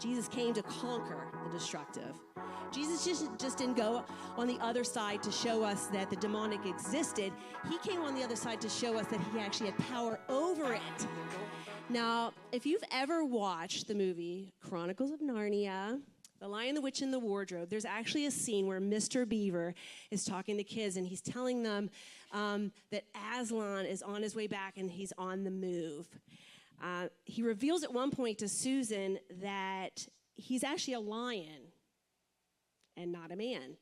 Jesus came to conquer the destructive. Jesus just didn't go on the other side to show us that the demonic existed. He came on the other side to show us that he actually had power over it. Now, if you've ever watched the movie Chronicles of Narnia, The Lion, the Witch, and the Wardrobe, there's actually a scene where Mr. Beaver is talking to kids, and he's telling them that Aslan is on his way back and he's on the move. He reveals at one point to Susan that he's actually a lion and not a man.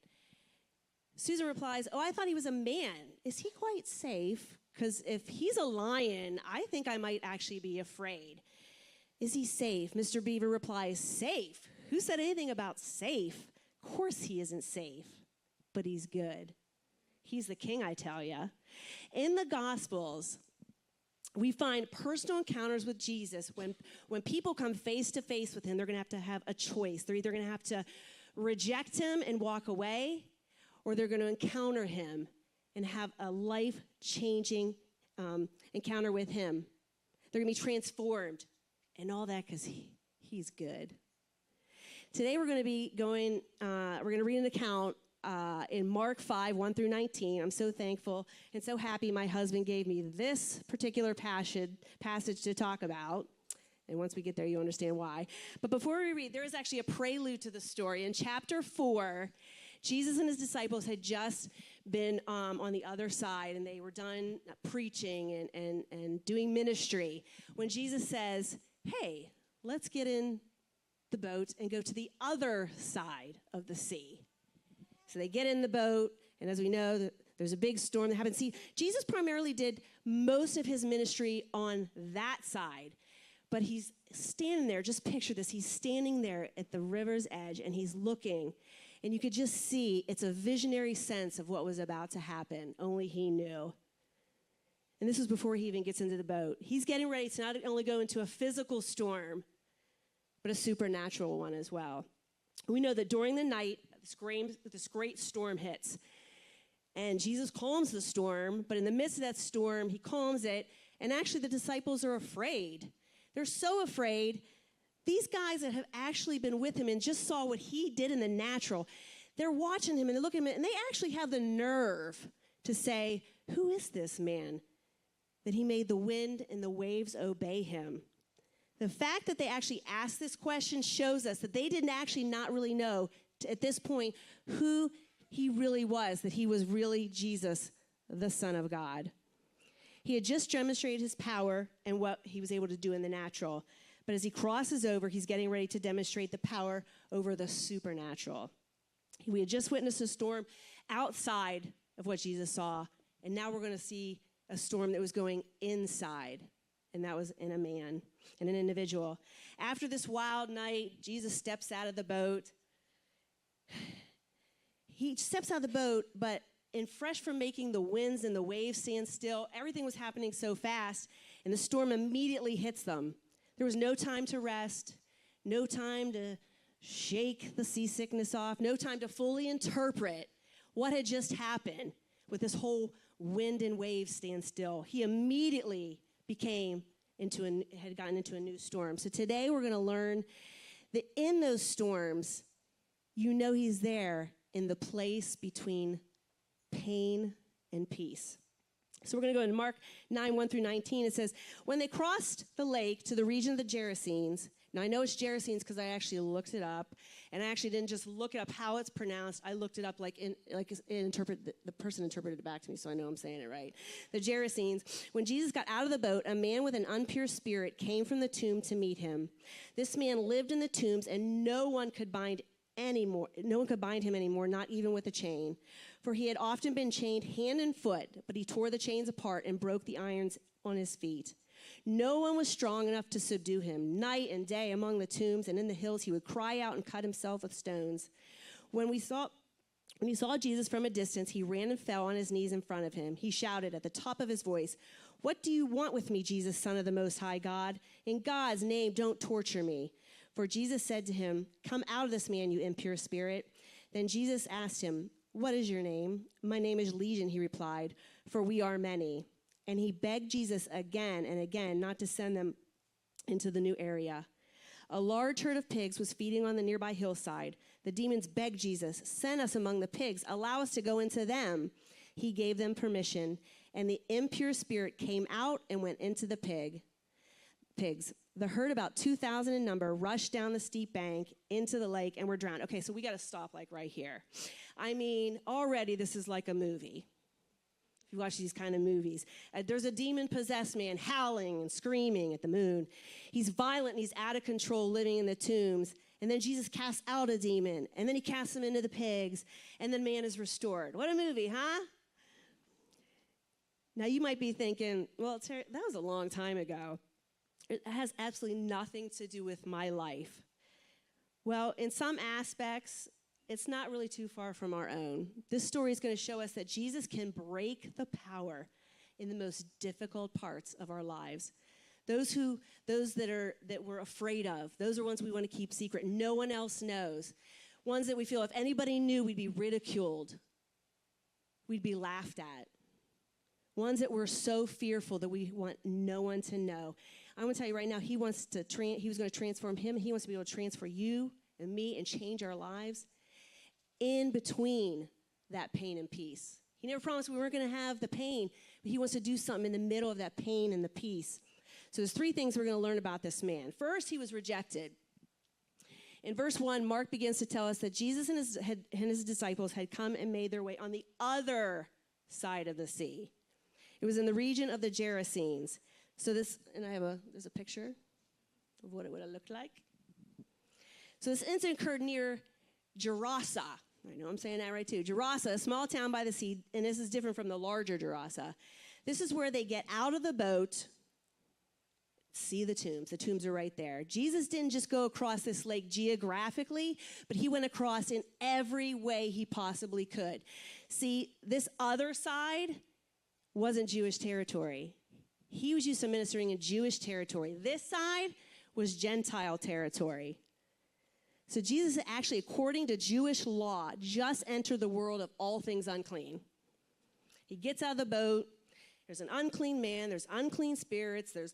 Susan replies, "Oh, I thought he was a man. Is he quite safe? Because if he's a lion, I think I might actually be afraid. Is he safe?" Mr. Beaver replies, "Safe? Who said anything about safe? Of course he isn't safe, but he's good. He's the king, I tell you." In the Gospels, we find personal encounters with Jesus. When people come face to face with him, they're going to have a choice. They're either going to have to reject him and walk away, or they're going to encounter him and have a life-changing encounter with him. They're going to be transformed and all that because he's good. Today we're going to be we're going to read an account in Mark 5, 1 through 19. I'm so thankful and so happy my husband gave me this particular passage to talk about. And once we get there, you understand why. But before we read, there is actually a prelude to the story. In chapter 4, Jesus and his disciples had just been on the other side, and they were done preaching and doing ministry when Jesus says, "Hey, let's get in the boat and go to the other side of the sea." So they get in the boat, and as we know, there's a big storm that happens. See, Jesus primarily did most of his ministry on that side, but he's standing there. Just picture this. He's standing there at the river's edge, and he's looking, and you could just see it's a visionary sense of what was about to happen. Only he knew. And this was before he even gets into the boat. He's getting ready to not only go into a physical storm, but a supernatural one as well. We know that during the night, this great storm hits. And Jesus calms the storm, but in the midst of that storm, he calms it. And actually, the disciples are afraid. They're so afraid. These guys that have actually been with him and just saw what he did in the natural, they're watching him and they're looking at him, and they actually have the nerve to say, "Who is this man that he made the wind and the waves obey him?" The fact that they actually asked this question shows us that they didn't actually not really know at this point who he really was, that he was really Jesus, the Son of God. He had just demonstrated his power and what he was able to do in the natural. But as he crosses over, he's getting ready to demonstrate the power over the supernatural. We had just witnessed a storm outside of what Jesus saw, and now we're going to see a storm that was going inside, and that was in a man, in an individual. After this wild night, Jesus steps out of the boat. He steps out of the boat, but fresh from making the winds and the waves stand still, everything was happening so fast, and the storm immediately hits them. There was no time to rest, no time to shake the seasickness off, no time to fully interpret what had just happened with this whole wind and waves stand still. He immediately had gotten into a new storm. So today we're going to learn that in those storms, you know he's there in the place between pain and peace. So we're going to go into Mark 9, 1 through 19. It says, when they crossed the lake to the region of the Gerasenes, now I know it's Gerasenes because I actually looked it up, and I actually didn't just look it up how it's pronounced. I looked it up the person interpreted it back to me, so I know I'm saying it right. The Gerasenes. When Jesus got out of the boat, a man with an impure spirit came from the tomb to meet him. This man lived in the tombs, and no one could bind him anymore, not even with a chain. For he had often been chained hand and foot, but he tore the chains apart and broke the irons on his feet. No one was strong enough to subdue him. Night and day among the tombs and in the hills, he would cry out and cut himself with stones. When he saw Jesus from a distance, he ran and fell on his knees in front of him. He shouted at the top of his voice, "What do you want with me, Jesus, Son of the Most High God? In God's name, don't torture me." For Jesus said to him, "Come out of this man, you impure spirit." Then Jesus asked him, "What is your name?" "My name is Legion," he replied, "for we are many." And he begged Jesus again and again not to send them into the new area. A large herd of pigs was feeding on the nearby hillside. The demons begged Jesus, "Send us among the pigs. Allow us to go into them." He gave them permission, and the impure spirit came out and went into the pigs. The herd, about 2,000 in number, rushed down the steep bank into the lake and were drowned. Okay, so we got to stop like right here. I mean, already this is like a movie. If you watch these kind of movies, there's a demon-possessed man howling and screaming at the moon. He's violent and he's out of control, living in the tombs. And then Jesus casts out a demon, and then he casts him into the pigs, and then man is restored. What a movie, huh? Now, you might be thinking, well, Terry, that was a long time ago. It has absolutely nothing to do with my life. Well, in some aspects, it's not really too far from our own. This story is going to show us that Jesus can break the power in the most difficult parts of our lives. Those that we're afraid of, those are ones we want to keep secret. No one else knows. Ones that we feel if anybody knew, we'd be ridiculed. We'd be laughed at. Ones that we're so fearful that we want no one to know. I'm going to tell you right now, he was going to transform him. He wants to be able to transfer you and me and change our lives in between that pain and peace. He never promised we weren't going to have the pain, but he wants to do something in the middle of that pain and the peace. So there's 3 things we're going to learn about this man. First, he was rejected. In verse 1, Mark begins to tell us that Jesus and his disciples had come and made their way on the other side of the sea. It was in the region of the Gerasenes. So there's a picture of what it would have looked like. So this incident occurred near Gerasa. I know I'm saying that right too. Gerasa, a small town by the sea, and this is different from the larger Gerasa. This is where they get out of the boat, see the tombs. The tombs are right there. Jesus didn't just go across this lake geographically, but he went across in every way he possibly could. See, this other side wasn't Jewish territory. He was used to ministering in Jewish territory. This side was Gentile territory. So Jesus actually, according to Jewish law, just entered the world of all things unclean. He gets out of the boat. There's an unclean man. There's unclean spirits. There's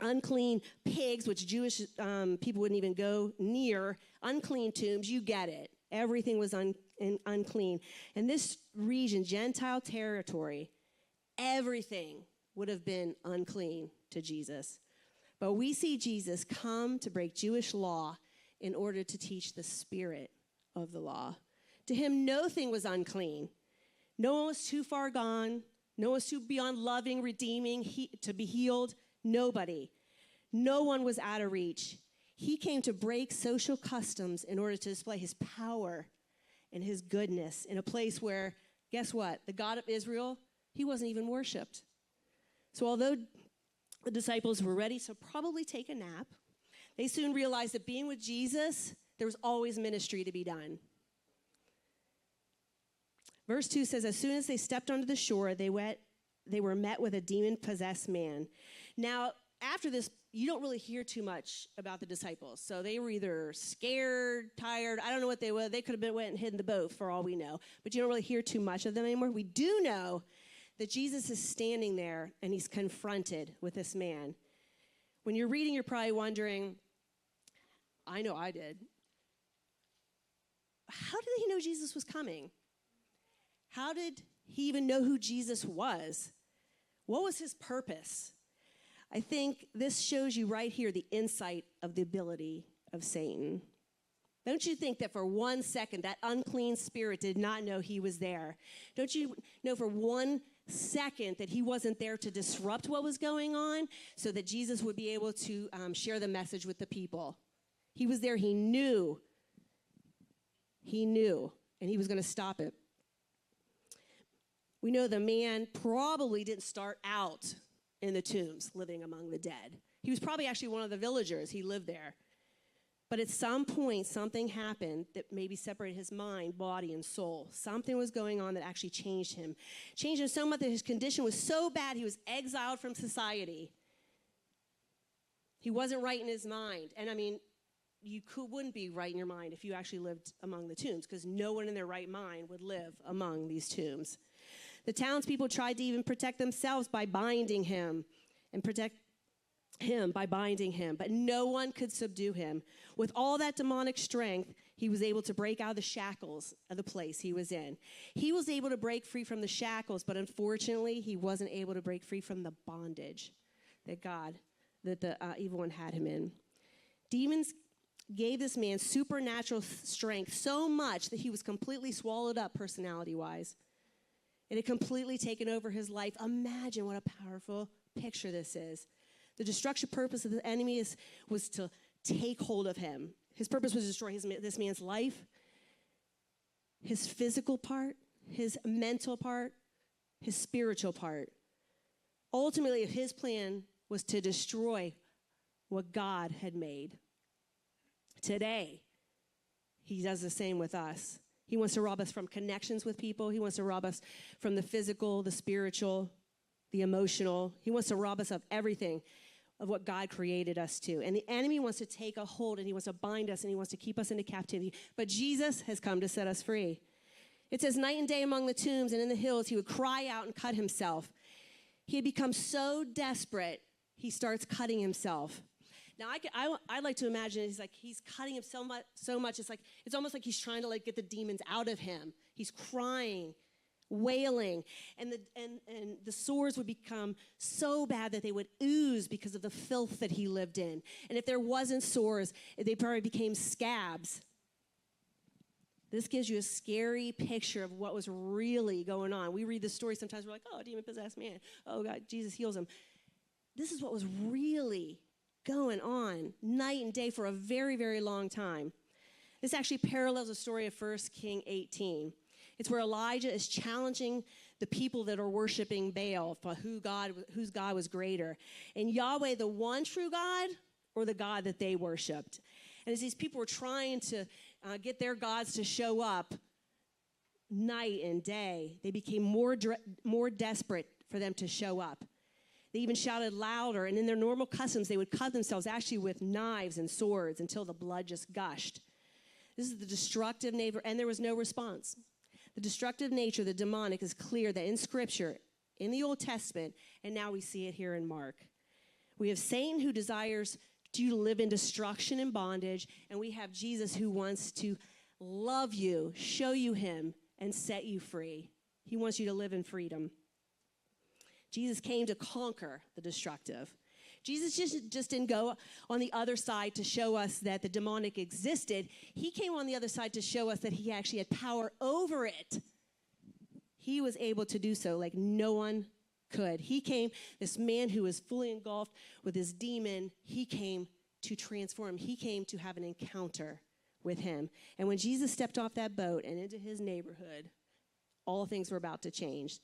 unclean pigs, which Jewish people wouldn't even go near. Unclean tombs. You get it. Everything was unclean. In this region, Gentile territory, everything would have been unclean to Jesus. But we see Jesus come to break Jewish law in order to teach the spirit of the law. To him, no thing was unclean. No one was too far gone. No one was too beyond loving, redeeming, to be healed. Nobody. No one was out of reach. He came to break social customs in order to display his power and his goodness in a place where, guess what? The God of Israel, he wasn't even worshipped. So although the disciples were ready to probably take a nap, they soon realized that being with Jesus, there was always ministry to be done. Verse 2 says, as soon as they stepped onto the shore, they were met with a demon-possessed man. Now, after this, you don't really hear too much about the disciples. So they were either scared, tired, I don't know what they were. They could have went and hid in the boat for all we know. But you don't really hear too much of them anymore. We do know that Jesus is standing there and he's confronted with this man. When you're reading, you're probably wondering, I know I did. How did he know Jesus was coming? How did he even know who Jesus was? What was his purpose? I think this shows you right here the insight of the ability of Satan. Don't you think that for 1 second that unclean spirit did not know he was there? Don't you know for 1 second that he wasn't there to disrupt what was going on so that Jesus would be able to share the message with the people? He was there. He knew, and he was going to stop it. We know the man probably didn't start out in the tombs living among the dead. He was probably actually one of the villagers. He lived there. But at some point, something happened that maybe separated his mind, body, and soul. Something was going on that actually changed him. Changed him so much that his condition was so bad, he was exiled from society. He wasn't right in his mind. And I mean, you wouldn't be right in your mind if you actually lived among the tombs, because no one in their right mind would live among these tombs. The townspeople tried to even protect themselves by binding him and him by binding him, but no one could subdue him. With all that demonic strength, he was able to break out of the shackles of the place he was in. He was able to break free from the shackles, but unfortunately, he wasn't able to break free from the bondage that the evil one had him in. Demons gave this man supernatural strength so much that he was completely swallowed up personality-wise. It had completely taken over his life. Imagine what a powerful picture this is. The destruction purpose of the enemy was to take hold of him. His purpose was to destroy this man's life, his physical part, his mental part, his spiritual part. Ultimately, his plan was to destroy what God had made. Today, he does the same with us. He wants to rob us from connections with people. He wants to rob us from the physical, the spiritual, the emotional. He wants to rob us of everything, of what God created us to. And the enemy wants to take a hold, and he wants to bind us, and he wants to keep us into captivity. But Jesus has come to set us free. It says, night and day among the tombs and in the hills, he would cry out and cut himself. He had become so desperate, he starts cutting himself. Now, I'd like to imagine he's cutting him so much. It's almost like he's trying to get the demons out of him. He's crying, wailing, and the sores would become so bad that they would ooze because of the filth that he lived in. And if there wasn't sores, they probably became scabs. This gives you a scary picture of what was really going on. We read this story sometimes, we're like, oh, a demon-possessed man. Oh, God, Jesus heals him. This is what was really going on night and day for a very, very long time. This actually parallels the story of 1 King 18. It's where Elijah is challenging the people that are worshiping Baal for whose God was greater. And Yahweh, the one true God, or the God that they worshiped. And as these people were trying to get their gods to show up night and day, they became more desperate for them to show up. They even shouted louder, and in their normal customs, they would cut themselves actually with knives and swords until the blood just gushed. This is the destructive nature, and there was no response. The destructive nature, the demonic, is clear that in Scripture, in the Old Testament, and now we see it here in Mark. We have Satan who desires you to live in destruction and bondage, and we have Jesus who wants to love you, show you him, and set you free. He wants you to live in freedom. Jesus came to conquer the destructive. Jesus just didn't go on the other side to show us that the demonic existed. He came on the other side to show us that he actually had power over it. He was able to do so like no one could. He came, this man who was fully engulfed with this demon, he came to transform. He came to have an encounter with him. And when Jesus stepped off that boat and into his neighborhood, all things were about to change.